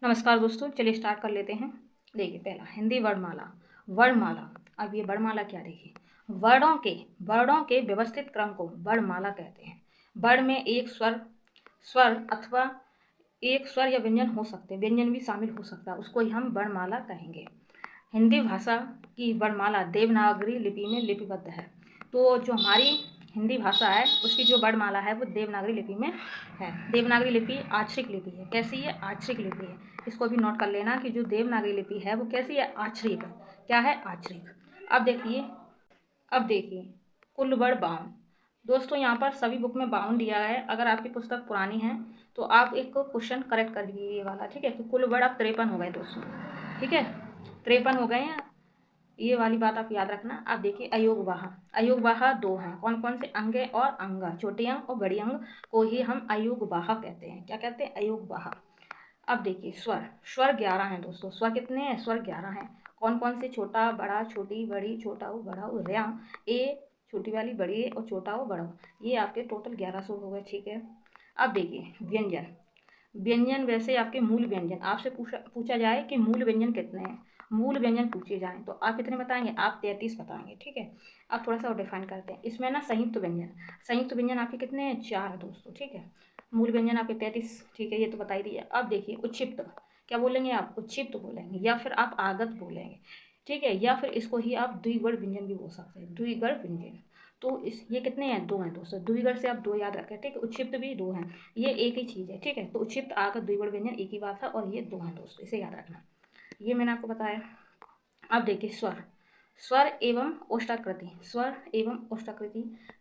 नमस्कार दोस्तों, चलिए स्टार्ट कर लेते हैं। देखिए पहला हिंदी वर्णमाला। वर्णमाला, अब ये वर्णमाला क्या, देखिए वर्णों के व्यवस्थित क्रम को वर्णमाला कहते हैं। वर्ण में एक स्वर अथवा एक स्वर या व्यंजन हो सकते हैं, व्यंजन भी शामिल हो सकता है, उसको ही हम वर्णमाला कहेंगे। हिंदी भाषा की वर्णमाला देवनागरी लिपि में लिपिबद्ध है। तो जो हमारी हिंदी भाषा है उसकी जो वर्णमाला है वो देवनागरी लिपि में है। देवनागरी लिपि आक्षरिक लिपि है। कैसी है? आक्षरिक लिपि है। इसको भी नोट कर लेना कि जो देवनागरी लिपि है वो कैसी है? आक्षरिक है। क्या है? आक्षरिक। अब देखिए कुल वर्ण 52। दोस्तों यहाँ पर सभी बुक में 52 दिया है। अगर आपकी पुस्तक पुरानी है तो आप एक क्वेश्चन करेक्ट कर लीजिए ये वाला, ठीक है। तो कुल वर्ण अब 53 हो गए दोस्तों, ठीक है, 53 हो गए हैं। ये वाली बात आप याद रखना। अब देखिए अयोगवाह 2 हैं। कौन कौन से? अंगे और अंगा, छोटी अंग और बड़ी अंग को ही हम अयोगवाह कहते हैं। क्या कहते हैं? अयोगवाह। अब देखिए स्वर 11 हैं दोस्तों। स्वर कितने हैं? स्वर 11 हैं। कौन कौन से? छोटा, बड़ा, छोटी, बड़ी, छोटा हो, बड़ा हो, र्या, ए, छोटी वाली, बड़ी ए और छोटा हो, बड़ा हो। ये आपके टोटल 11 स्वर हो गए, ठीक है। अब देखिए व्यंजन वैसे आपके मूल व्यंजन आपसे पूछा जाए कि मूल व्यंजन कितने हैं, मूल व्यंजन पूछे जाएं तो आप कितने बताएंगे? आप 33 बताएंगे, ठीक है। अब थोड़ा सा और डिफाइन करते हैं इसमें ना। संयुक्त व्यंजन आपके कितने हैं? 4 दोस्तों, ठीक है। मूल व्यंजन आपके 33, ठीक है, ये तो बता ही दिया। अब देखिए उच्छिप्त, क्या बोलेंगे आप? उच्छिप्त बोलेंगे या फिर आप आगत बोलेंगे, ठीक है, या फिर इसको ही आप द्विगुण व्यंजन भी बोल सकते हैं, द्विगुण व्यंजन। तो इस ये कितने हैं? 2 हैं दोस्तों। द्विगुण से आप 2 याद रखें, ठीक है। उच्छिप्त भी 2 हैं, ये एक ही चीज़ है, ठीक है। तो उच्छिप्त आगत द्विगुण व्यंजन एक ही बात है और ये 2 हैं दोस्तों, इसे याद रखना। ये मैंने आपको बताया। अब देखिए स्वर एवं ओष्ठाकृति।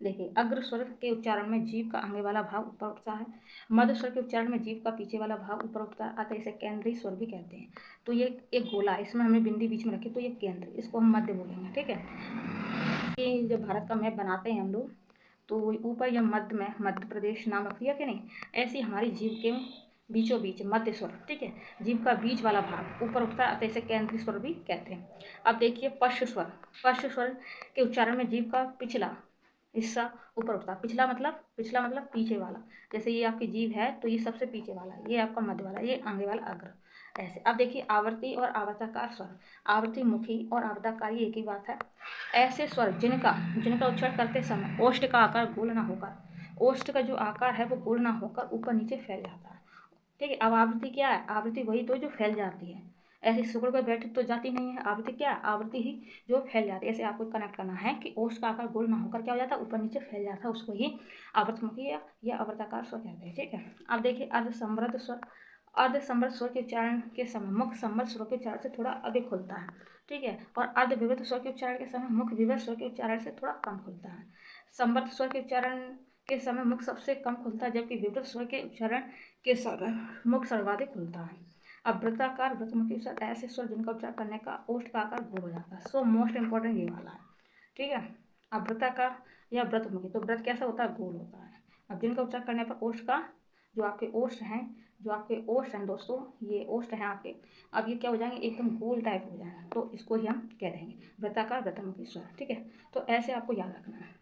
देखिए अग्र स्वर के उच्चारण में जीभ का आगे वाला भाग ऊपर उठता है। मध्य स्वर के उच्चारण में जीभ का पीछे वाला भाग ऊपर उठता है, अतः इसे केंद्रीय स्वर भी कहते हैं। तो ये एक गोला है, इसमें हमने बिंदी बीच में रखी, तो ये केंद्र, इसको हम मध्य बोलेंगे, ठीक है। कि जब भारत का मैप बनाते हैं हम लोग तो ऊपर या मध्य में मध्य प्रदेश नाम रख दिया कि नहीं, ऐसी हमारी जीभ के बीचों बीच मध्य स्वर, ठीक है, जीभ का बीच वाला भाग ऊपर उठता है, अतः इसे केंद्रीय स्वर भी कहते हैं। अब देखिए पश्च स्वर के उच्चारण में जीभ का पिछला हिस्सा ऊपर उठता है। पिछला मतलब पीछे वाला। जैसे ये आपकी जीभ है तो ये सबसे पीछे वाला, ये आपका मध्य वाला, ये आगे वाला अग्र, ऐसे। अब देखिए आवर्ती और आवर्ताकार स्वर। आवर्ती मुखी और आवर्ताकारी एक ही बात है। ऐसे स्वर जिनका उच्चारण करते समय ओष्ठ का आकार गोल ना होकर, ओष्ठ का जो आकार है वो गोल ना होकर ऊपर नीचे फैल जाता है, ठीक है। अब आवृत्ति क्या है? आवृत्ति वही तो जो फैल जाती है, ऐसे सिकुड़ कर बैठ तो जाती नहीं है। आवृत्ति क्या है? आवृत्ति ही जो फैल जाती है। ऐसे आपको कनेक्ट करना है कि ओष्ठ का आकार गोल ना होकर क्या हो जाता है? ऊपर नीचे फैल जाता है, उसको ही आवर्तमुखी या आवर्ताकार स्वर कहते हैं, ठीक है। अब देखिए अर्धसमृद्ध स्वर। अर्धसमृद्ध स्वर के उच्चारण के समय मुख समृद्ध स्वर के उच्चारण से थोड़ा अधिक खुलता है, ठीक है। और अर्धविवृद्ध स्वर के उच्चारण के समय मुख विवृद्ध स्वर के उच्चारण से थोड़ा कम खुलता है। समृद्ध स्वर के उच्चारण के समय मुख सबसे कम खुलता है, जबकि विवृद्ध स्वर के उच्चारण के समय मुख सर्वाधिक खुलता है। अब वृत्ताकार वृत्तमुखी स्वर ऐसे स्वर जिनका उच्चारण करने का ओष्ठ का आकार गोल हो जाता है। सो मोस्ट इंपॉर्टेंट ये वाला है, ठीक है। अब वृत्ताकार या वृत्तमुखी, तो व्रत कैसा होता है? गोल होता है। अब जिनका उच्चारण करने पर ओष्ठ का जो आपके ओष्ठ हैं दोस्तों, ये ओष्ठ हैं आपके, अब ये क्या हो जाएंगे? एकदम गोल टाइप हो जाएंगे, तो इसको ही हम कह देंगे वृत्ताकार वृत्तमुखी स्वर, ठीक है। तो ऐसे आपको याद रखना है।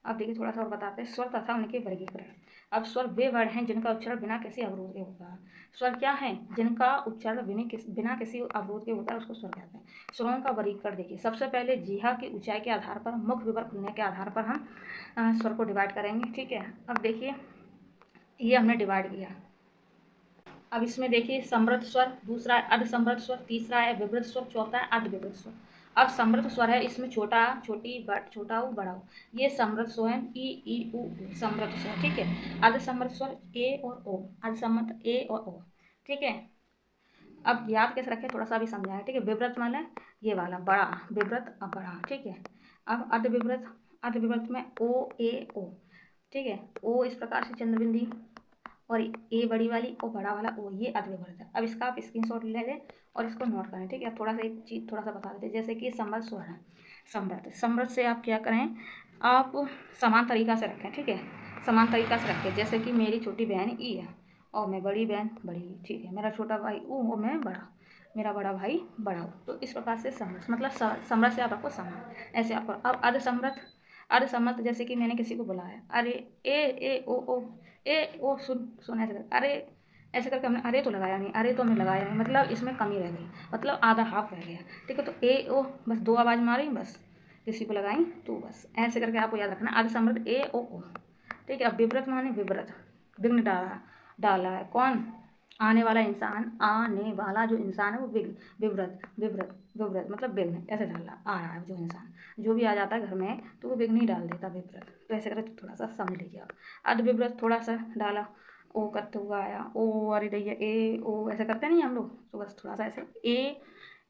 अब देखिए थोड़ा सा और बताते हैं स्वर तथा उनके वर्गीकरण। अब स्वर वे वर्ण हैं जिनका उच्चारण बिना किसी अवरोध के होता है। स्वर क्या है? जिनका उच्चारण बिना किसी अवरोध के होता है, उसको स्वर कहते हैं। स्वरों का वर्गीकरण देखिए, सबसे पहले जीहा की ऊंचाई के आधार पर, मुख विवर खुलने के आधार पर हम स्वर को डिवाइड करेंगे, ठीक है। अब देखिए ये हमने डिवाइड किया। अब इसमें देखिए समृद्ध स्वर, दूसरा है अर्धसमृद्ध स्वर, तीसरा है विवृद्ध स्वर, चौथा है अर्धविवृद्ध स्वर। अब समृद्ध स्वर है, इसमें छोटा छोटी छोटा हो बड़ा हो, ये समृद्ध स्वर है, ई उ समृद्ध स्वर, ठीक है। अर्धसमृद्ध स्वर ए और ओ, अर्धसमृद्ध ए और ओ, ठीक है। अब याद कैसे रखें थोड़ा सा भी समझाएं, ठीक है। विवृद्ध मतलब ये वाला बड़ा, विवृद्ध अब बड़ा, ठीक है। अब अर्धविवृद्ध में ओ ए ओ, ठीक है। ओ इस प्रकार से चंद्रबिंदी और ए बड़ी वाली और बड़ा वाला ओ, ये अर्धविवृद्ध है। अब इसका आप स्क्रीनशॉट ले लें और इसको नोट करें, ठीक है। थोड़ा सा एक चीज़ थोड़ा सा बता देते हैं, जैसे कि समृद्ध स्वर है, समृद्ध से आप क्या करें? आप समान तरीका से रखें, ठीक है, समान तरीका से रखें। जैसे कि मेरी छोटी बहन ई है और मैं बड़ी बहन बड़ी, ठीक है। मेरा छोटा भाई ऊ और मैं बड़ा, मेरा बड़ा भाई बड़ा हो। तो इस प्रकार से समृद्ध मतलब समृद्ध से आप रखो समान, ऐसे आप करो। अब अर्धसमर्थ जैसे कि मैंने किसी को बुलाया, अरे ए ए ओ ओ, ए ओ सुन सुन, ऐसे कर, अरे ऐसे करके हमने अरे तो लगाया नहीं, अरे तो हमने लगाया नहीं, मतलब इसमें कमी रह गई, मतलब आधा हाफ रह गया। ठीक है, तो ए ओ बस 2 आवाज़ मारी, बस किसी को लगाई तो बस ऐसे करके आपको याद रखना आधा समृद्ध ए ओ। ठीक है, अब विव्रत माने विव्रत, विघ्न डाला, डाला है कौन, आने वाला इंसान, आने वाला जो इंसान है वो विघ्न, विव्रत विव्रत विव्रत मतलब विघ्न, ऐसे डाला आ रहा है जो इंसान, जो भी आ जाता है घर में तो वो विघ्न ही डाल देता विव्रत। तो ऐसे करके थोड़ा सा समझ लीजिए आप। अर्ध विव्रत थोड़ा सा डाला, ओ करते हुआ आया, ओ अरे दैया ए ओ ऐसे करते नहीं हम लोग, तो बस थोड़ा सा ऐसे ए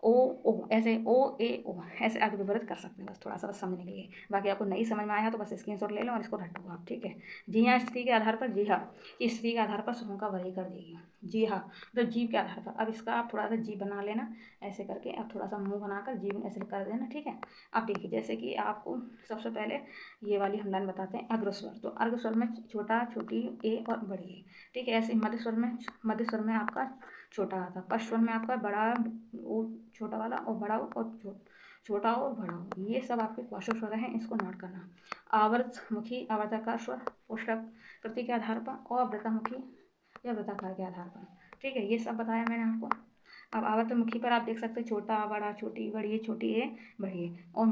ओ ऐसे ओ ए ओ ऐसे आगे विपरीत कर सकते हैं, बस थोड़ा सा बस समझने के लिए। बाकी आपको नहीं समझ में आया तो बस स्क्रीनशॉट ले लो और इसको रटो आप। ठीक है, जी हाँ स्थिति के आधार पर, जी हाँ ये स्थिति के आधार पर समूह का वर्गीकरण कर देगी, जी हाँ मतलब जीव के आधार पर। अब इसका आप थोड़ा सा जीव बना लेना ऐसे करके, अब थोड़ा सा मुंह बनाकर जीव ऐसे कर देना। ठीक है, अब देखिए जैसे कि आपको सबसे पहले ये वाली हम लाइन बताते हैं, अग्रस्वर। तो अग्रस्वर में छोटा, छोटी, ए और बड़ी ए। ठीक है, ऐसे मध्य स्वर में आपका छोटा आता, पश्च स्वर में आपका बड़ा ओ छोटा वाला और बड़ा और छोटा और बड़ा, ये सब आपके पार्श्व स्वर हैं, इसको नोट करना। आवर्तमुखी आवर्ताकार स्वर पोषक कृति के आधार पर और वृत्तामुखी या वृत्ताकार के आधार पर। ठीक है, ये सब बताया मैंने आपको। अब आवर्तमुखी पर आप देख सकते हैं छोटा बड़ा छोटी बड़ी छोटी ए बड़ी ए, और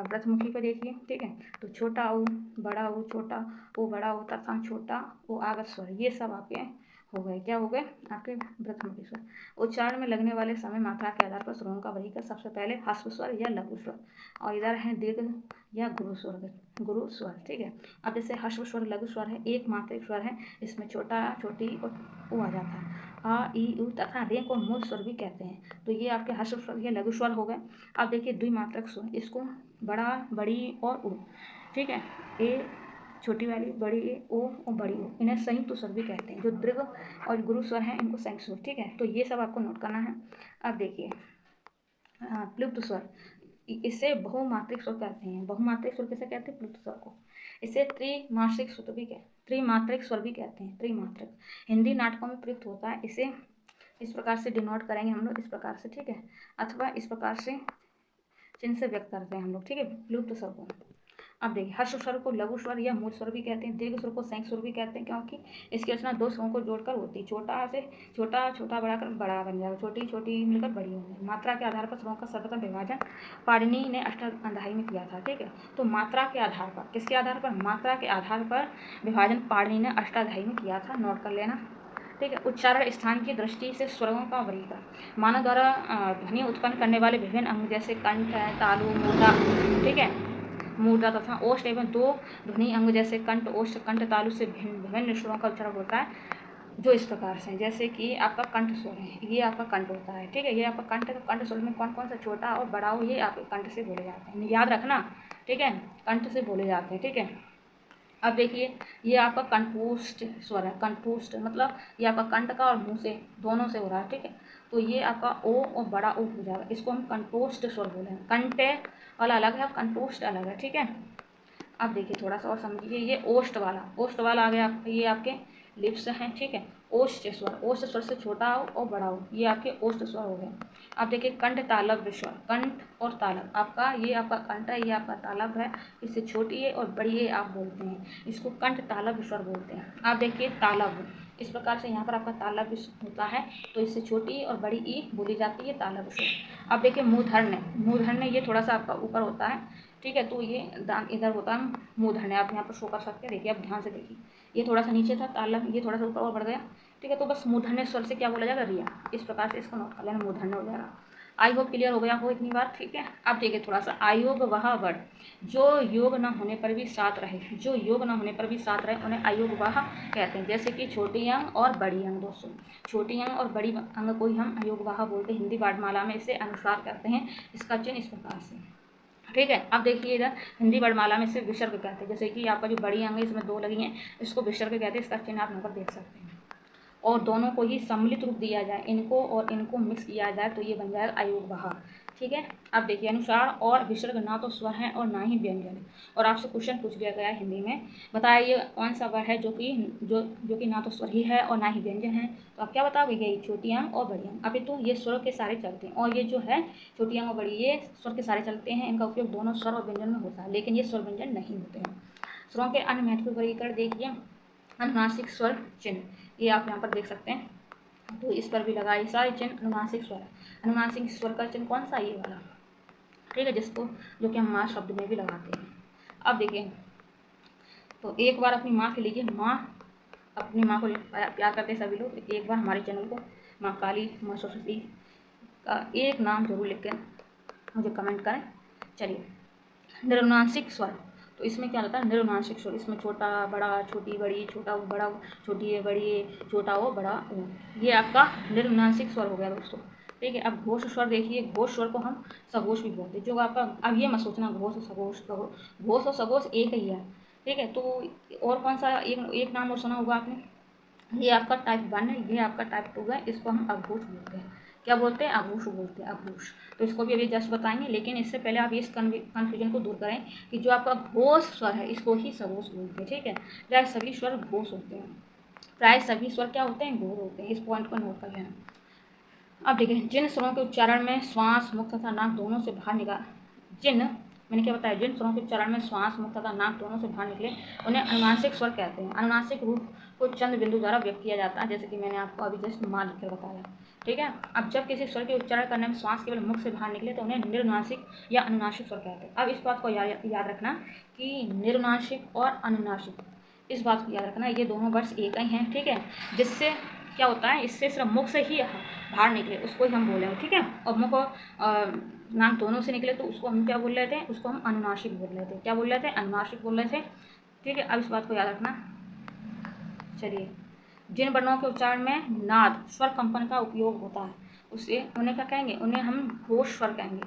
व्रतमुखी पर देखिए। ठीक है, तो छोटा ऊ बड़ा ऊ छोटा ऊ बड़ा ऊ तथा छोटा ऊ आगत स्वर, ये सब आपके हो गए। क्या हो गए आपके व्रतमुखी स्वर। उच्चारण में लगने वाले समय मात्रा के आधार पर स्वरों का वर्गीकरण सबसे पहले ह्रस्व स्वर या लघु स्वर, और इधर है दीर्घ या गुरु स्वर, गुरु स्वर। ठीक है, अब जैसे ह्रस्व स्वर लघु स्वर है, एक मात्रिक स्वर है, इसमें छोटा छोटी और ऊ आ जाता है। आ ई उ तथा रे को मूल स्वर भी कहते हैं। तो ये आपके ह्रस्व स्वर या लघु स्वर हो गए। अब देखिए द्विमात्रक स्वर, इसको बड़ा बड़ी और ऊ। ठीक है, ए छोटी वाली बड़ी ए ओ और बड़ी ओ, इन्हें संयुक्त स्वर भी कहते हैं। जो दीर्घ और गुरु स्वर हैं इनको संयुक्त स्वर। ठीक है, तो ये सब आपको नोट करना है। अब देखिए प्लुप्त स्वर, इसे बहुमात्रिक स्वर कहते हैं। बहुमात्रिक स्वर किसे कहते हैं, प्लुप्त स्वर को। इसे त्रिमात्रिक स्वर भी कहते हैं, त्रिमात्रिक स्वर भी कहते हैं, त्रिमात्रिक। हिंदी नाटकों में प्रयुक्त होता है। इसे इस प्रकार से डिनोट करेंगे हम लोग, इस प्रकार से। ठीक है, अथवा इस प्रकार से चिन्ह से व्यक्त करते हैं हम लोग। ठीक है, प्लुप्त स्वर को। अब देखिए हर्ष स्वर को लघु स्वर या मूल स्वर भी कहते हैं। दीर्घ स्वर को संयुक्त स्वर भी कहते हैं, क्योंकि इसकी रचना दो स्वरों को जोड़कर होती है। छोटा से छोटा, छोटा बड़ा कर बड़ा बन जाएगा, छोटी छोटी मिलकर बड़ी होगी। मात्रा के आधार पर स्वरों का सर्वप्रथम विभाजन पाणिनि ने अष्टाध्यायी में किया था। ठीक है, तो मात्रा के आधार पर, किसके आधार पर, मात्रा के आधार पर विभाजन पाणिनि ने अष्टाध्यायी में किया था, नोट कर लेना। ठीक है, उच्चारण स्थान की दृष्टि से स्वरों का वर्गीकरण, मानव द्वारा ध्वनि उत्पन्न करने वाले विभिन्न अंग जैसे कंठ है, तालु, मूर्धा। ठीक है, मूर्धा तथा ओष्ठ एवं दो ध्वनि अंग जैसे कंठ, ओष्ठ, कंठ, तालु से भिन्न विभिन्न स्वरों का उच्चारण होता है, जो इस प्रकार से, जैसे कि आपका कंठ स्वर है, ये आपका कंठ होता है। ठीक है, ये आपका कंठ, तो कंठ स्वर में कौन कौन सा छोटा और बड़ा हो, ये आपके कंठ से बोले जाते हैं, याद रखना। ठीक है, कंठ से बोले जाते हैं। ठीक है, अब देखिए ये आपका कंठोष्ठ स्वर है, कंठोष्ठ मतलब ये आपका कंठ का और मुंह से दोनों से हो रहा है। ठीक है, तो ये आपका ओ और बड़ा ओ हो जाएगा, इसको हम कंठोष्ठ स्वर बोले हैं। कंठ वाला अलग है, कंठोष्ठ अलग है। ठीक है, अब देखिए थोड़ा सा और समझिए, ये ओष्ठ वाला आ गया, ये आपके लिप्स हैं। ठीक है, ओष्ठ स्वर से छोटा हो और बड़ा हो, ये आपके ओष्ठ स्वर हो गए। अब देखिए कंठ तालव्य स्वर, कंठ और तालव आपका, ये आपका कंठ है, ये आपका तालव है, इससे छोटी है और बड़ी है आप बोलते हैं, इसको कंठ तालव्य स्वर बोलते हैं। आप देखिए तालव्य, इस प्रकार से यहाँ पर आपका तालव्य होता है, तो इससे छोटी और बड़ी ई बोली जाती है, तालव्य स्वर। अब देखिए मूर्धन्य ये थोड़ा सा आपका ऊपर होता है। ठीक है, तो ये दान इधर होता है मूर्धन्य, आप यहाँ पर शो कर सकते हैं। देखिए आप ध्यान से देखिए, ये थोड़ा सा नीचे था तालव्य, ये थोड़ा सा ऊपर और बढ़ गया। ठीक है, तो बस मूर्धन्य स्वर से क्या बोला जाएगा, रिया, इस प्रकार से इसको नोट कर लेना, मूर्धन्य हो जाएगा। आई होप क्लियर हो गया हो इतनी बार। ठीक है, अब देखिए थोड़ा सा आयोग वह वर्ड जो योग न होने पर भी साथ रहे, जो योग न होने पर भी साथ रहे उन्हें अयोग वह कहते हैं। जैसे कि छोटी अंग और बड़ी अंग, दोस्तों छोटी अंग और बड़ी अंग को ही हम अयोग वह बोलते हैं। हिंदी वर्णमाला में इसे अनुस्वार कहते हैं, इसका चिन्ह इस प्रकार से। ठीक है, अब देखिए इधर हिंदी वर्णमाला में इसे विसर्ग कहते हैं। जैसे कि आपका जो बड़ी अंग है इसमें दो लगी हैं, इसको विसर्ग कहते हैं, इसका चिन्ह आप यहाँ पर देख सकते हैं। और दोनों को ही सम्मिलित रूप दिया जाए, इनको और इनको मिक्स किया जाए तो ये बन जाएगा अयोग वह। ठीक है, अब देखिए अनुसार और विसर्ग ना तो स्वर है और ना ही व्यंजन है, और आपसे क्वेश्चन पूछ लिया गया है हिंदी में, बताइए कौन सा वर्ड है जो कि ना तो स्वर ही है और ना ही व्यंजन है। तो आप क्या बताओगे, यही छोटी अंग और बड़ी अंग। अभी तो ये स्वर के सारे चलते हैं, और ये जो है छोटी अंग और बड़ी, ये स्वर के सारे चलते हैं, इनका उपयोग दोनों स्वर और व्यंजन में होता है, लेकिन ये स्वर व्यंजन नहीं होते हैं। स्वरों के अन्य महत्वपूर्ण वर्गीकरण देखिए, अनुनासिक स्वर चिन्ह, ये आप यहाँ पर देख सकते हैं। तो इस पर भी लगा। ये सारे चिन्ह अनुनासिक स्वर है। अनुनासिक स्वर का चिन्ह कौन सा? ये वाला, ठीक है, जिसको जो कि हम माँ शब्द में भी लगाते हैं। अब देखिए, तो एक बार अपनी माँ के लीजिए। माँ, अपनी माँ को प्यार करते हैं सभी लोग। एक बार हमारे चैनल को माँ काली, माँ सरस्वती का एक नाम जरूर लिख कर मुझे कमेंट करें। चलिए, निरुनासिक स्वर, तो इसमें क्या होता है? निरुनासिक स्वर, इसमें छोटा बड़ा, छोटी बड़ी, छोटा बड़ा, छोटी बड़ी, छोटा वो बड़ा ओ, ये आपका निरुनासिक स्वर हो गया दोस्तों, ठीक है। अब घोष स्वर देखिए। घोष स्वर को हम सघोष भी बोलते हैं, जो आपका, अब ये मत सोचना घोष सघोष, घोष और सघोष एक ही है, ठीक है। तो और कौन सा एक नाम और सुना होगा आपने? ये आपका टाइप 1 है, ये आपका टाइप 2 है। इसको हम अघोष बोलते हैं। क्या बोलते हैं? अघोष बोलते हैं, अघोष। तो इसको भी अभी जस्ट बताएंगे, लेकिन इससे पहले आप इस कन्फ्यूजन को दूर करें कि जो आपका घोष स्वर है इसको ही सघोष बोलते हैं, ठीक है। प्राय सभी स्वर घोष होते हैं, प्राय सभी स्वर क्या होते हैं? घोष होते हैं। इस पॉइंट को नोट कर लेना। अब देखिए, जिन स्वरों के उच्चारण में श्वास, मुख तथा नाक दोनों से बाहर निकाल, मैंने क्या बताया? जिन स्वरों के उच्चारण में श्वास, मुख तथा नाक दोनों से बाहर निकले उन्हें अनुनासिक स्वर कहते हैं। अनुनासिक रूप को चंद बिंदु द्वारा व्यक्त किया जाता है, जैसे कि मैंने आपको अभी जस्ट माँ लिखकर बताया, ठीक है। अब जब किसी स्वर के उच्चारण करने में श्वास केवल मुख से बाहर निकले तो उन्हें निरुनासिक या अनुनासिक स्वर कहते हैं। अब इस बात को याद रखना कि निरुनासिक और अनुनासिक, इस बात को याद रखना, ये दोनों वर्ड्स एक ही हैं, ठीक है। जिससे क्या होता है? इससे सिर्फ मुख से ही बाहर निकले उसको ही हम बोलेंगे, ठीक है। और मुख और नाक दोनों से निकले तो उसको हम क्या बोल रहे थे? उसको हम अनुनासिक बोल रहे थे। क्या बोल रहे थे? अनुनासिक बोल रहे थे, ठीक है। अब इस बात को याद रखना। चलिए, जिन वर्णों के उच्चारण में नाद स्वर कंपन का उपयोग होता है उसे उन्हें क्या कहेंगे? उन्हें हम घोष स्वर कहेंगे,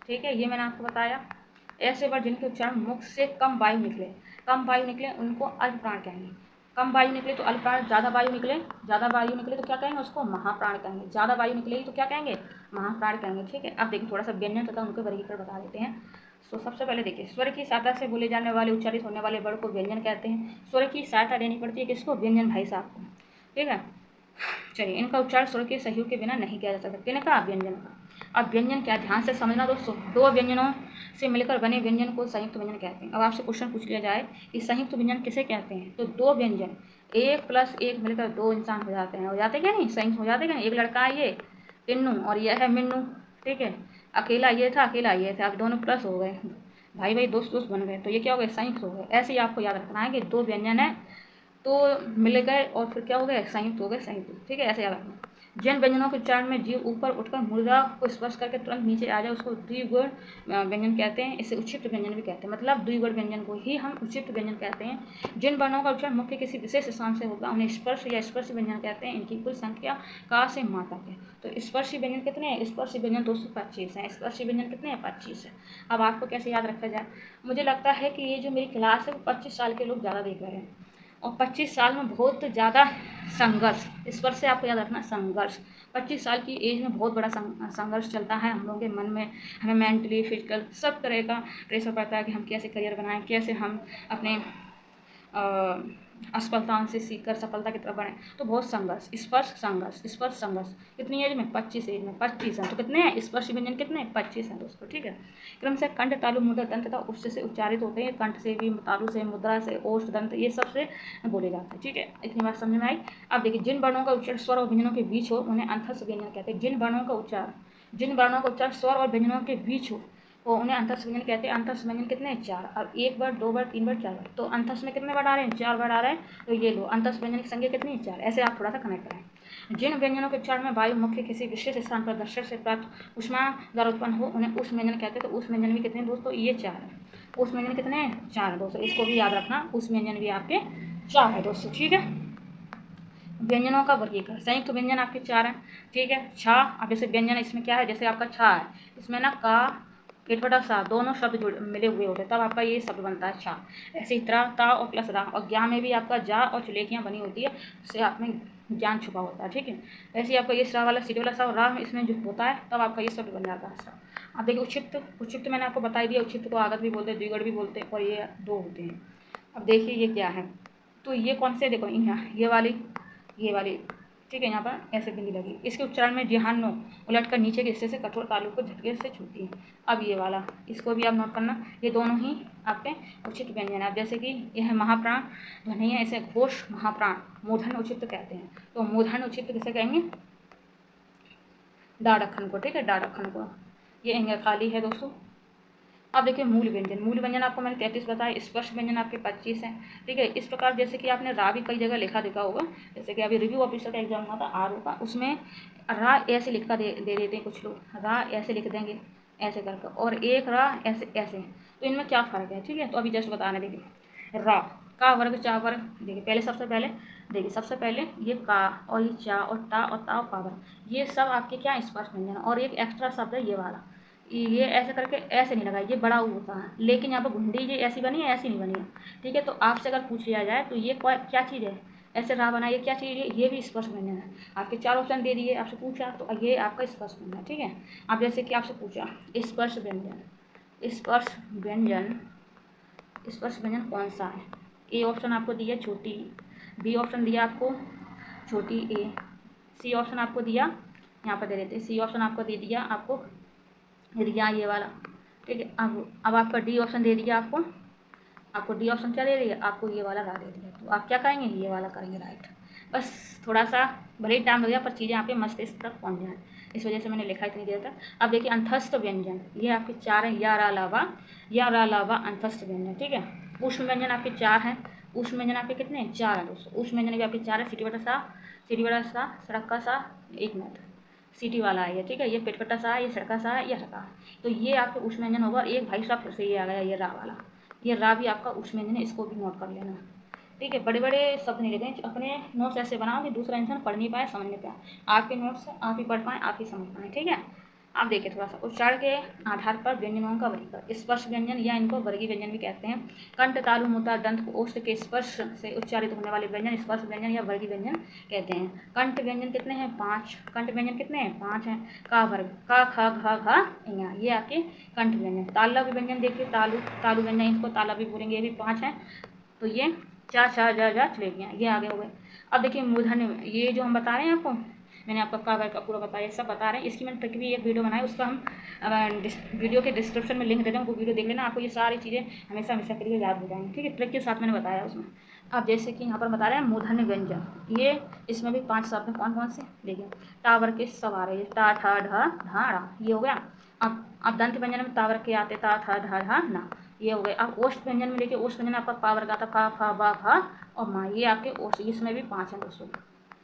ठीक है। ये मैंने आपको बताया। ऐसे वर्ड जिनके उच्चारण मुख से कम वायु निकले उनको अल्प प्राण कहेंगे। कम वायु निकले तो अल्प प्राण, ज़्यादा वायु निकले तो क्या कहेंगे? उसको महाप्राण कहेंगे। ज़्यादा वायु निकलेगी तो क्या कहेंगे? महाप्राण कहेंगे, ठीक है। अब देखिए, थोड़ा सा व्यंजन तथा उनके वर्गीकरण बता देते हैं। तो सबसे पहले देखिए, स्वर की सहायता से बोले जाने वाले, उच्चारित होने वाले वर्ड को व्यंजन कहते हैं। स्वर की सहायता लेनी पड़ती है किसको? व्यंजन भाई साहब को, ठीक है। चलिए, इनका उच्चारण स्वर के सहयोग के बिना नहीं किया जा सकता। किनका? व्यंजन का। अब व्यंजन क्या? ध्यान से समझना दोस्तों। दो व्यंजनों से मिलकर बने व्यंजन को संयुक्त व्यंजन कहते हैं। अब आपसे क्वेश्चन पूछ लिया जाए कि संयुक्त व्यंजन किसे कहते हैं, तो दो व्यंजन, 1+1 मिलकर 2 इंसान हो जाते हैं। हो जाते क्या नहीं? संयुक्त हो जाते क्या नहीं? एक लड़का है ये टिन्नू और यह है मिन्नू, ठीक है। अकेला ये था, अकेला ये था, अब दोनों प्लस हो गए, भाई भाई दोस्त दोस्त बन गए, तो ये क्या हो गए? संयुक्त हो गए। ऐसे ही आपको याद रखना है कि दो व्यंजन है तो मिल गए और फिर क्या हो गए? संयुक्त हो गए, संयुक्त, ठीक है। ऐसे याद रखना। जिन व्यंजनों के उच्चारण में जीव ऊपर उठकर मुर्दा को स्पर्श करके तुरंत नीचे आ जाए उसको द्विगुण व्यंजन कहते हैं। इसे उक्षिप्त व्यंजन भी कहते हैं। मतलब द्विगुण व्यंजन को ही हम उक्षिप्त व्यंजन कहते हैं। जिन वर्णों का उच्चारण मुख्य किसी विशेष स्थान से होगा उन्हें स्पर्श या स्पर्श व्यंजन कहते हैं। इनकी कुल संख्या का से माँ तक है। तो स्पर्शी व्यंजन कितने हैं? स्पर्शी व्यंजन 225 हैं। स्पर्शी व्यंजन कितने हैं? 25 है। अब आपको कैसे याद रखा जाए? मुझे लगता है कि ये जो मेरी क्लास है वो 25 साल के लोग ज़्यादा देख रहे हैं और 25 साल में बहुत ज़्यादा संघर्ष, इस पर से आपको याद रखना, संघर्ष। 25 साल की एज में बहुत बड़ा संघर्ष चलता है हम लोगों के मन में। हमें मेंटली, फिजिकल सब तरह का प्रेशर पड़ता है कि हम कैसे करियर बनाएं, कैसे हम अपने असफलताओं से सीखकर सफलता की तरफ बढ़ें। तो बहुत संघर्ष, स्पर्श संघर्ष। कितनी एज में? 25 एज में। 25 हैं तो कितने हैं? स्पर्श व्यंजन कितने? 25 हैं दोस्तों, ठीक है। क्रम से कंठ, तालु, मूर्धा, दंत तथा उष्ठ से उच्चारित होते हैं। कंठ से भी, तालु से, मुद्रा से, ओष्ठ, दंत, ये सब से बोले जाते हैं, ठीक है। इतनी बात समझ में आई। अब देखिए, जिन वर्णों का उच्चारण स्वर और व्यंजनों के बीच हो उन्हें अंतस्थ व्यंजन कहते हैं। जिन वर्णों का उच्चारण स्वर और व्यंजनों के बीच हो वो उन्हें अंतस्थ व्यंजन कहते हैं। अंतस्थ व्यंजन कितने हैं? 4। अब 1 बार, 2 बार, 3 बार, 4 बार, तो अंतस्थ में कितने बार आ रहे हैं? 4 बार आ रहे हैं। तो ये लो, अंतस्थ व्यंजन की संख्या कितनी है? 4। ऐसे आप थोड़ा सा कनेक्ट करें। जिन व्यंजनों के उच्चारण में वायु मुख्य किसी विशेष स्थान पर घर्षण से प्राप्त ऊष्मा द्वारा उत्पन्न हो उन्हें उष्ण व्यंजन कहते हैं। तो उष्ण व्यंजन भी कितने दोस्तों? ये 4 है। उष्ण व्यंजन कितने हैं? 4 है दोस्तों, इसको भी याद रखना। उष्ण व्यंजन भी आपके 4 है दोस्तों, ठीक है। व्यंजनों का वर्गीकरण, संयुक्त व्यंजन आपके 4 हैं, ठीक है। छा, अब जैसे व्यंजन इसमें क्या है? जैसे आपका छा है, इसमें ना का, पेटवटा सा दोनों शब्द मिले हुए होते हैं, तब आपका ये शब्द बनता है छा। ऐसे ही त्रा, ता और प्लस रा, और ज्ञा में भी आपका जा और चुलेखियाँ बनी होती है, उससे आप में ज्ञान छुपा होता है, ठीक है। ऐसे ही आपका ये सा वाला, सीधे वाला सा और रा इसमें जो होता है तब आपका ये शब्द बन जाता है सा। अब देखिए, उक्षिप्त मैंने आपको बता दिया। उक्षिप्त को आगत भी बोलते हैं, द्विगुण भी बोलते हैं, और ये 2 होते हैं। अब देखिए ये क्या है, तो ये कौन से? देखो यहाँ ये वाली, ठीक है। यहाँ पर ऐसे बिंदी लगी, इसके उच्चारण में ध्यान उलट कर नीचे के हिस्से से कठोर तालु को झटके से छूती है। अब ये वाला, इसको भी आप नोट करना, ये दोनों ही आपके उचित व्यंजन है। अब जैसे कि यह महाप्राण ध्वनि है, इसे घोष महाप्राण मूर्धन उचित कहते हैं। तो मूर्धन उचित किसे कहेंगे? डाढ़खन को, ठीक है, डाढ़खन को। ये इंग खाली है दोस्तों। अब देखिए मूल व्यंजन। मूल व्यंजन आपको मैंने 33 बताया, स्पर्श व्यंजन आपके 25 हैं, ठीक है। इस प्रकार जैसे कि आपने रा भी कई जगह लिखा देखा होगा, जैसे कि अभी रिव्यू ऑफिसर का एग्जाम हुआ था आर का, उसमें रा ऐसे लिखा दे देते हैं कुछ लोग, रा ऐसे लिख देंगे ऐसे करके, और एक रा ऐसे ऐसे। तो इनमें क्या फ़र्क है, ठीक है। तो अभी जस्ट बताना, देखिए रा का वर्ग चा वर्ग, देखिए पहले सबसे पहले देखिए सबसे पहले ये का और ये चा और टा और ता और का वर्ग, ये सब आपके क्या स्पर्श व्यंजन। और एक एक्स्ट्रा शब्द है ये वाला, ये ऐसे करके ऐसे नहीं लगाया, ये बड़ा ऊ होता है, लेकिन यहाँ पर घुंडी ये ऐसी बनी है, ऐसी नहीं बनी है, ठीक है। तो आपसे अगर पूछ लिया जाए तो ये क्या चीज़ है, ऐसे रा बना, ये क्या चीज़ है, ये भी स्पर्श व्यंजन है। आपके 4 ऑप्शन दे दिए, आपसे पूछा तो ये आपका स्पर्श व्यंजन है, ठीक है। अब जैसे कि आपसे पूछा स्पर्श व्यंजन, स्पर्श व्यंजन, स्पर्श व्यंजन कौन सा है। ए ऑप्शन आपको दिया छोटी, बी ऑप्शन दिया आपको छोटी ए, सी ऑप्शन आपको दिया, यहाँ पर दे देते, सी ऑप्शन आपको दे दिया आपको रिया ये वाला, ठीक है। अब आपका डी ऑप्शन दे दिया आपको डी ऑप्शन क्या दे दिया, आपको ये वाला रा दे दिया। तो आप क्या करेंगे, ये वाला करेंगे, राइट। बस थोड़ा सा भले ही टाइम लग गया, पर चीज़ें यहाँ पे मस्तिष्क तक पहुँच जाए, इस वजह से मैंने लिखा इतनी देर तक। अब देखिए अंतस्थ व्यंजन, ये आपके 4 हैं, या रा लावा अंतस्थ व्यंजन, ठीक है। उष्ण व्यंजन आपके 4 हैं, उष्ण व्यंजन आपके कितने हैं, 4 हैं दोस्तों। उष्ण व्यंजन भी आपके 4 है, सीटी बटा सा, सड़क सा, एक मिनट, सीटी वाला है ये, ठीक है। ये पेटपट्टा सा है, ये सड़का सा है, ये हका है। तो ये आपके उष्ण व्यंजन होगा। और एक भाई साहब फिर से ये आ गया, ये रा वाला, ये रा भी आपका उष्ण व्यंजन है, इसको भी नोट कर लेना, ठीक है। बड़े बड़े शब्द नहीं लेते, अपने नोट्स ऐसे बनाओ कि दूसरा इंसान पढ़ नहीं पाए, समझ नहीं पाए, आपके नोट्स आप ही पढ़ पाएँ, आप ही समझ पाएँ, ठीक है। अब देखिए थोड़ा सा उच्चारण के आधार पर व्यंजनों का वर्गीकरण। स्पर्श व्यंजन या इनको वर्गीय व्यंजन भी कहते हैं। कंठ तालु मूत्र दंत को ओष्ठ के स्पर्श से उच्चारित होने वाले व्यंजन स्पर्श व्यंजन या वर्गीय व्यंजन कहते हैं। कंठ व्यंजन कितने हैं, 5। कंठ व्यंजन कितने हैं, 5 हैं। का वर्ग का ख घ घ ङ, ये आपके कंठ व्यंजन। तालव्य व्यंजन देखिए, तालु व्यंजन, इसको ताला भी बोलेंगे, ये भी 5 हैं। तो ये चा छा जा चले गए, ये आगे हो गए। अब देखिए मूर्धन्य, ये जो हम बता रहे हैं आपको, मैंने आपका काव्य का पूरा बताया, सब बता रहे हैं। इसकी मैंने ट्रिक भी एक वीडियो बनाई, उसका हम वीडियो के डिस्क्रिप्शन में लिंक दे दें, वो वीडियो देख लेना, आपको ये सारी चीज़ें हमेशा हमेशा के लिए याद हो जाएंगी, ठीक है। ट्रिक के साथ मैंने बताया उसमें। अब जैसे कि यहाँ पर बता रहे हैं मूर्धन्य व्यंजन, ये इसमें भी 5 शब्द हैं, कौन कौन से देखिए। टावर के सवारे, टा ठा ढा ढा ड़ा, ये हो गया। अब दंत व्यंजन में तावर के आते, ता था ढा ढा ना, ये हो गए। अब ओष्ठ व्यंजन में देखिए, ओष्ठ व्यंजन आपका पावर का था, फा फा बा भा और माँ, ये आपके ओष्ठ, इसमें भी 5 हैं दोस्तों।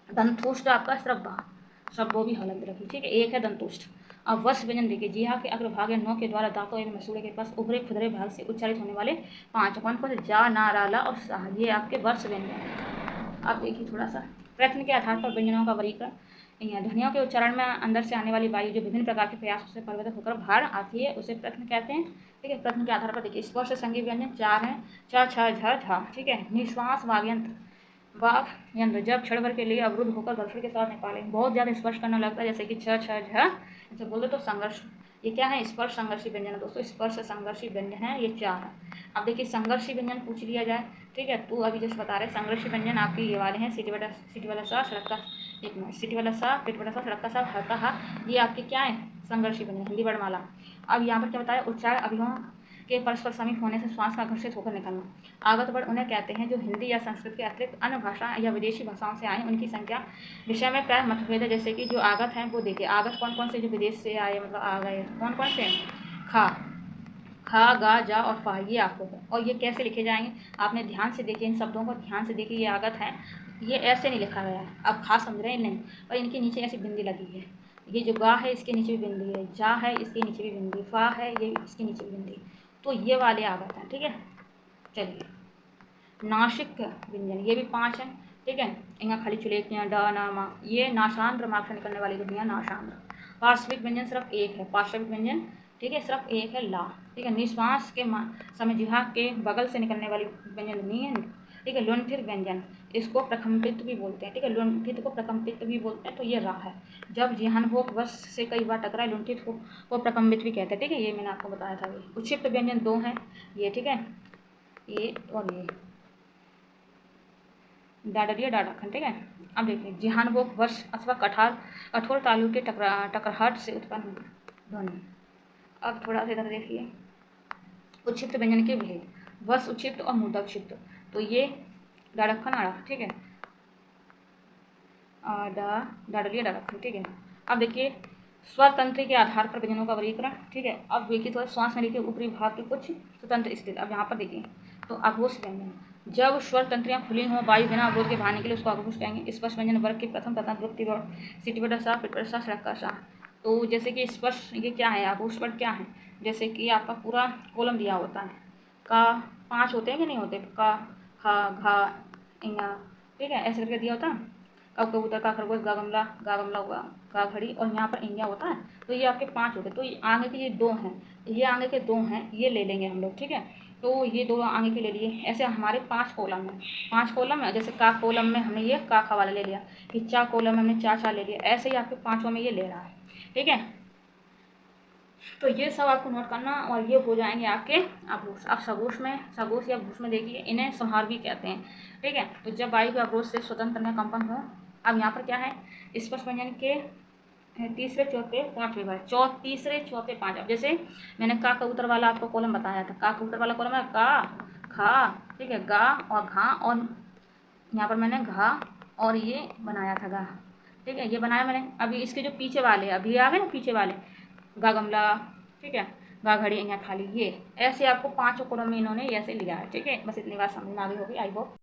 दंतोष्ठ आपका सिर्फ बा, सब वो भी हालत रखी, ठीक है, एक है दंतोष्ठ। अब वश व्यंजन देखिए, जीहा के अग्रभाग या नौ के द्वारा दांतों एवं मसूड़े के पास उभरे खुदरे भाग से उच्चारित होने वाले 5 कौन कौन से, जा ना रा ला और साह, ये आपके वर्ष व्यंजन है। अब देखिए थोड़ा सा प्रयत्न के आधार पर व्यंजनों का वर्गीकरण। ध्वनियों के उच्चारण में अंदर से आने वाली वायु जो विभिन्न प्रकार के प्रयासों से परिवर्तित होकर बाहर आती है, उसे प्रयत्न कहते हैं, ठीक है। प्रयत्न के आधार पर देखिए स्पर्श संज्ञा व्यंजन 4 हैं, च छ झ झा, ठीक है। निश्वास वाग्यंत्र, वाघ यंत्र जब क्षण भर के लिए अवरुद्ध होकर घर्षण के साथ निकाले, बहुत ज़्यादा स्पर्श करना लगता है, जैसे कि छ छ झ, ऐसे बोलते तो संघर्ष, ये क्या है, स्पर्श संघर्षी व्यंजन है दोस्तों, स्पर्श संघर्षी व्यंजन है, ये 4 है। अब देखिए संघर्षी व्यंजन पूछ लिया जाए, ठीक है, तो अभी जैसे बता रहे संघर्षी व्यंजन आपके ये वाले हैं, सीटी वाला सा, सड़क का, एक मिनट, सीटी वाला सा, पेट वाला सा, सड़क का सा, हर का हा, ये आपके क्या है, संघर्षी व्यंजन, हिंदी वर्णमाला। अब यहाँ पर क्या बताया, उच्चारण अभिगम के परस्पर समीप होने से श्वास का घर्षित होकर निकलना। आगत वर्ण उन्हें कहते हैं जो हिंदी या संस्कृत के अतिरिक्त अन्य भाषा या विदेशी भाषाओं से आए, उनकी संख्या विषय में प्राय मतभेद है। जैसे कि जो आगत हैं वो देखिए, आगत कौन कौन से जो विदेश से आए, मतलब आ गए, कौन कौन से, खा खा गा जा और फा, ये आपको है। और ये कैसे लिखे जाएंगे, आपने ध्यान से देखिए, इन शब्दों को ध्यान से देखिए, ये आगत है, ये ऐसे नहीं लिखा गया है, अब खा समझ रहे हैं नहीं, और इनके नीचे ऐसी बिंदी लगी है, ये जो गा है इसके नीचे भी बिंदी है, जा है इसके नीचे भी बिंदी, फा है ये इसके नीचे भी बिंदी, तो ये वाले आगत हैं, ठीक है। चलिए नासिक व्यंजन, ये भी 5 हैं, ठीक है। इंगा खाली चुलेटियाँ ड ना मा, ये नासांद्र मार्ग से निकलने वाली ध्वनियाँ नासांद्र। पार्श्विक व्यंजन सिर्फ एक है, पार्श्विक व्यंजन, ठीक है, सिर्फ एक है, ला, ठीक है। निश्वास के समय जिह्वा के बगल से निकलने वाली व्यंजन ध्वनि है, ठीक है। लुंठित व्यंजन, इसको प्रकम्पित भी बोलते हैं, ठीक है, लुंठित को प्रकम्पित भी बोलते हैं, तो ये रा है। जब जिह्वान्मुख वश से कई बार टकराए, लुंठित को प्रकम्पित भी कहते हैं, ठीक है, ये मैंने आपको बताया था। ये उक्षिप्त व्यंजन 2 हैं, ये, ठीक है, ये और ये डाडरिया डाडाखंड, ठीक है। अब देखिए जिह्वान्मुख वश अथवा कठोर तालु के टकराहट से उत्पन्न ध्वनि। अब थोड़ा सा इधर देखिए, उक्षिप्त व्यंजन के भेद, वश उक्षिप्त और मूर्धा उक्षिप्त, तो ये डाडखन आड़ा, ठीक है, डाडरिया डाडाखंड, ठीक है। अब देखिए स्वर तंत्र के आधार पर व्यंजनों का वर्गीकरण। ठीक है, अब देखिए तो श्वास नली के ऊपरी भाग के कुछ स्वतंत्र स्थिति। अब यहाँ पर देखिए तो अघोष व्यंजन, जब स्वर तंत्रियाँ खुली हों वायु बिना अवरोध के बहाने के लिए उसको अघोष कहेंगे। स्पर्श व्यंजन वर्ग के प्रथम तथा द्वितीय वर्ण सिटवटा सा पिटवटा सा सड़का सा। तो जैसे कि स्पर्श ये क्या है, अघोष वर्ग क्या है, जैसे कि आपका पूरा कॉलम दिया होता है, का 5 होते हैं कि नहीं होते, का खा घा इंगा, ठीक है, ऐसे करके दिया होता है। कब कबूतर का खरगोश गा गमला हुआ का घड़ी और यहाँ पर इंडिया होता है। तो ये आपके 5 होते हैं। तो ये आगे के ये 2 हैं, ये आगे के 2 हैं, ये ले लेंगे हम लोग। ठीक है, तो ये 2 आगे के ले लिए। ऐसे हमारे 5 कॉलम हैं, 5 कॉलम है। जैसे का कॉलम में हमने ये का खा वाला ले लिया, कि चा कॉलम में हमने चा चा ले लिया। ऐसे ही आपके 5 में ये ले रहा है। ठीक है, तो ये सब आपको नोट करना और ये हो जाएंगे आपके अवरोध। अब सगोश या भूष में देखिए, इन्हें संहार भी कहते हैं। ठीक है, तो जब वायु के अवरोध से स्वतंत्र में कंपन हो। अब यहाँ पर क्या है, स्पर्श व्यंजन के तीसरे चौथे पांचवें बार तीसरे चौथे पांच। अब जैसे मैंने का कबूतर वाला आपको कॉलम बताया था, का कबूतर वाला कॉलम है का खा, ठीक है, गा और घा, और यहाँ पर मैंने घा और ये बनाया था गा। ठीक है, ये बनाया मैंने। अभी इसके जो पीछे वाले अभी आ गए ना, पीछे वाले गा गमला, ठीक है, गा घड़ी यहाँ खाली, ये ऐसे आपको 5 कॉलम में इन्होंने ऐसे लिया है। ठीक है, बस इतनी बात समझ में आ गई होगी, आई होप।